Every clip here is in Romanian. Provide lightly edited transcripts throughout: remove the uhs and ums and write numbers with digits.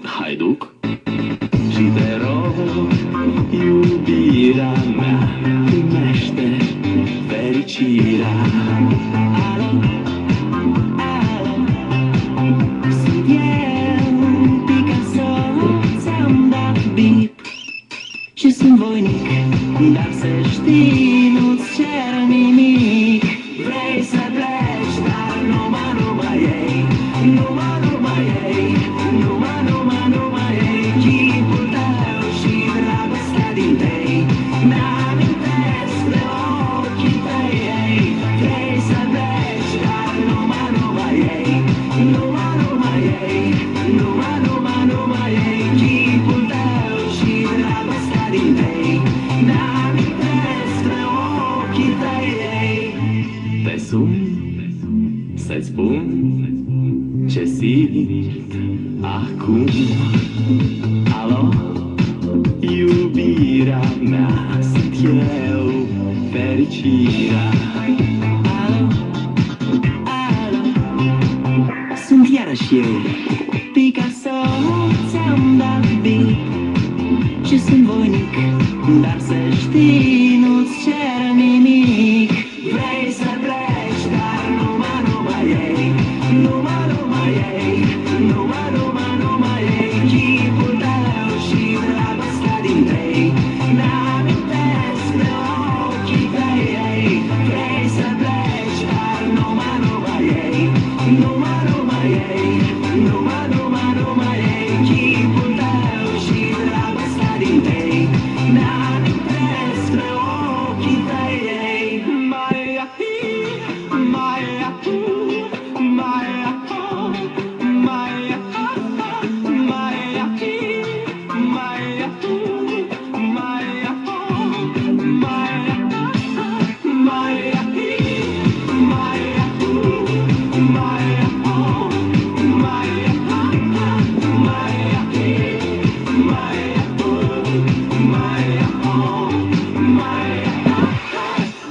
haiduc și te rog, iubirea mea, primește fericirea. Alo, alo, sunt eu, Picasso, ți-am dat bip și sunt voinic, dar să știi, nu-ți cer nimic. Vrei să pleci, dar numai ei, numai ei, numai ei, chipul tău și dragostea din tei, mi-amintesc de ochii tăi, ei. Vrei să pleci, dar numai ei, numai ei, numai ei, chipul tău și dragostea din tei, mi-amintesc de ochii tăi, ei. Te sun să-ți spun ce simt acum. Alo, iubirea mea, sunt eu, fericirea. Alo, alo, sunt iarăși eu, Picasso, ți-am dat bip și sunt voinic, dar să știi, nu-ți cer nimic. Vrei să pleci, dar numai ei, numai ei, numai ei, chipul tău și dragostea din tei, mi-amintesc de ochii tăi, ei. Vrei să pleci, dar numai ei, numai ei, numai ei, chipul tău și dragostea din tei, mi-amintesc de ochii tăi, ei.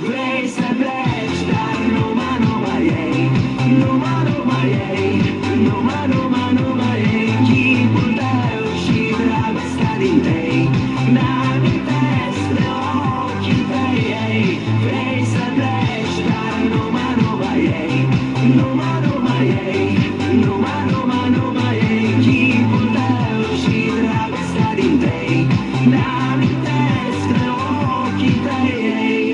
Vrei să pleci, dar numai ei, numai ei, numai ei, chipul tău și dragostea din tei, mi-amintesc de ochii tăi, ei. Vrei să pleci, dar numai ei, numai ei, numai ei, chipul tău și dragostea din tei, mi-amintesc de ochii tăi, ei.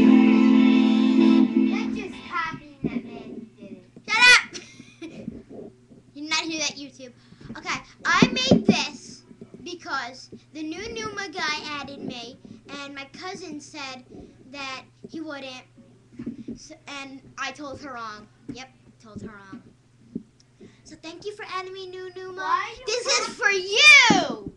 You're just copying that man who did it. Shut up! You did not hear that, YouTube. Okay, I made this because the new Numa guy added me, and my cousin said that he wouldn't, and I told her wrong. Yep, told her wrong. So thank you for adding me, new Numa. This is for you!